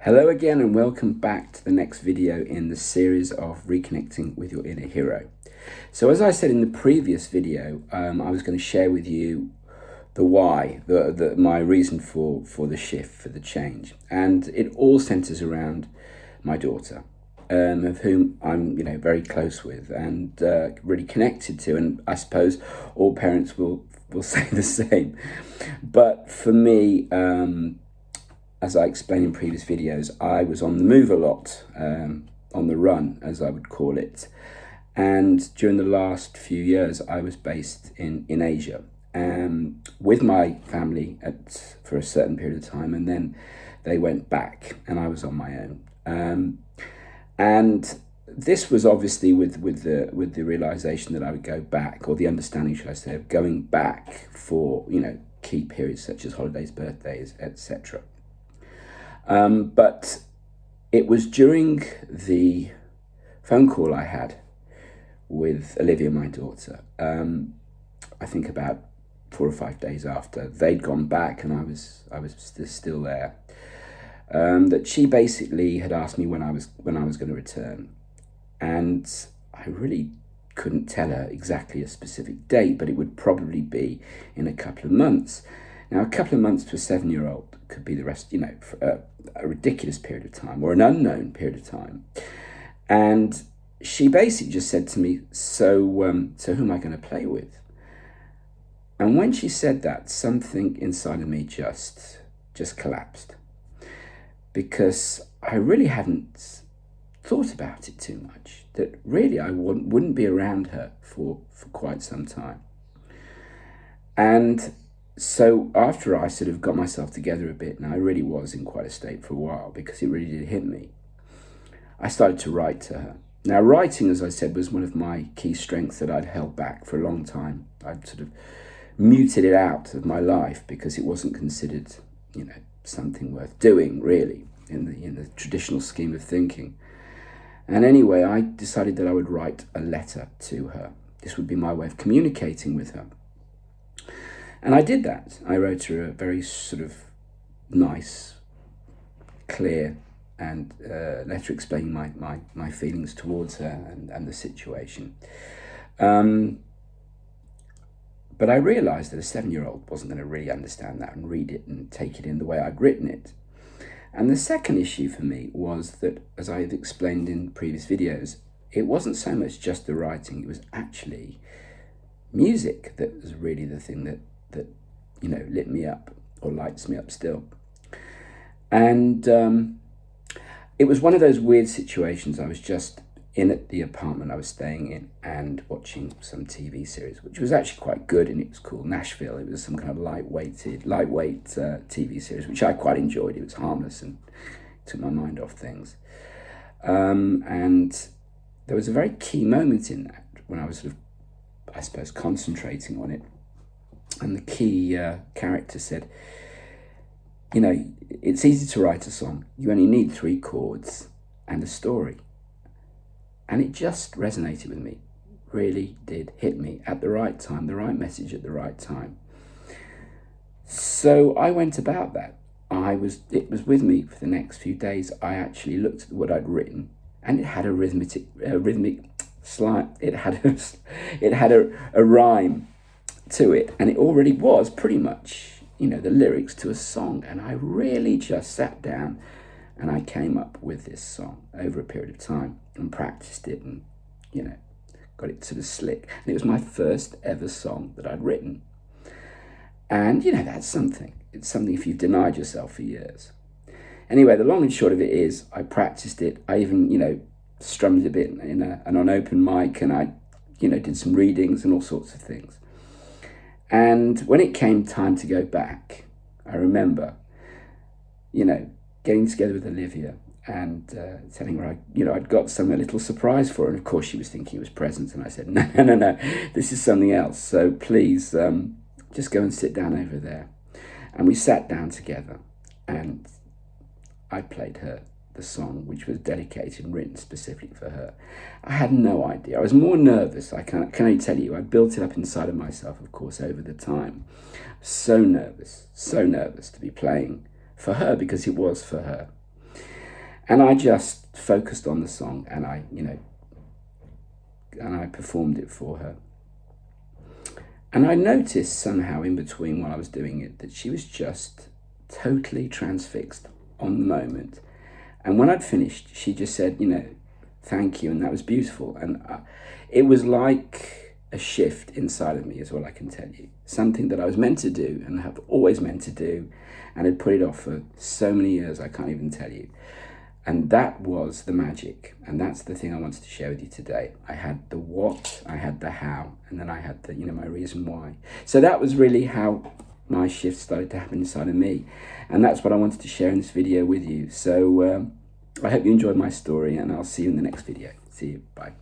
Hello again and welcome back to the next video in the series of reconnecting with your inner hero. So as I said in the previous video, I was going to share with you the why, my reason for the shift, for the change. And it all centers around my daughter, of whom I'm very close with and really connected to. And I suppose all parents will say the same. But for me, as I explained in previous videos, I was on the move a lot, on the run, as I would call it. And during the last few years, I was based in Asia with my family for a certain period of time. And then they went back and I was on my own. And this was obviously with the realization that I would go back, or the understanding, should I say, of going back for, key periods such as holidays, birthdays, etc. But it was during the phone call I had with Olivia, my daughter, I think about 4 or 5 days after they'd gone back and I was still there, that she basically had asked me when I was going to return. And I really couldn't tell her exactly a specific date, but it would probably be in a couple of months. Now, a couple of months to a 7-year-old could be the rest, for a ridiculous period of time or an unknown period of time. And she basically just said to me, so who am I going to play with? And when she said that, something inside of me just collapsed, because I really hadn't thought about it too much, that really I wouldn't be around her for quite some time. And so after I sort of got myself together a bit, and I really was in quite a state for a while because it really did hit me, I started to write to her. Now, writing, as I said, was one of my key strengths that I'd held back for a long time. I'd sort of muted it out of my life because it wasn't considered, something worth doing, really, in the traditional scheme of thinking. And anyway, I decided that I would write a letter to her. This would be my way of communicating with her. And I did that. I wrote her a very sort of nice, clear and letter explaining my feelings towards her and the situation. But I realised that a 7-year-old wasn't going to really understand that and read it and take it in the way I'd written it. And the second issue for me was that, as I've explained in previous videos, it wasn't so much just the writing, it was actually music that was really the thing that lit me up, or lights me up still. And it was one of those weird situations. I was just in at the apartment I was staying in and watching some TV series, which was actually quite good, and it was called Nashville. It was some kind of lightweight TV series, which I quite enjoyed. It was harmless and took my mind off things. And there was a very key moment in that when I was sort of, I suppose, concentrating on it. And the key character said, it's easy to write a song. You only need 3 chords and a story. And it just resonated with me, really did hit me at the right time, the right message at the right time. So I went about that. It was with me for the next few days. I actually looked at what I'd written, and it had a rhythmic slide. It had a rhyme to it, and it already was pretty much, the lyrics to a song. And I really just sat down and I came up with this song over a period of time and practiced it and, got it sort of slick. And it was my first ever song that I'd written. And, that's something. It's something if you've denied yourself for years. Anyway, the long and short of it is I practiced it. I even, strummed a bit and on open mic, and I, did some readings and all sorts of things. And when it came time to go back, I remember, getting together with Olivia and telling her I'd got a little surprise for her. And of course she was thinking it was presents, and I said, no, this is something else. So please just go and sit down over there. And we sat down together and I played her the song, which was dedicated and written specifically for her. I had no idea. I was more nervous. I can only tell you, I built it up inside of myself, of course, over the time. So nervous to be playing for her, because it was for her. And I just focused on the song, and I performed it for her. And I noticed somehow in between while I was doing it that she was just totally transfixed on the moment. And when I'd finished, she just said, thank you, and that was beautiful. And it was like a shift inside of me, is all I can tell you. Something that I was meant to do and have always meant to do, and had put it off for so many years, I can't even tell you. And that was the magic, and that's the thing I wanted to share with you today. I had the what, I had the how, and then I had the, my reason why. So that was really how my shift started to happen inside of me, and that's what I wanted to share in this video with you. So I hope you enjoyed my story, and I'll see you in the next video. See you, bye.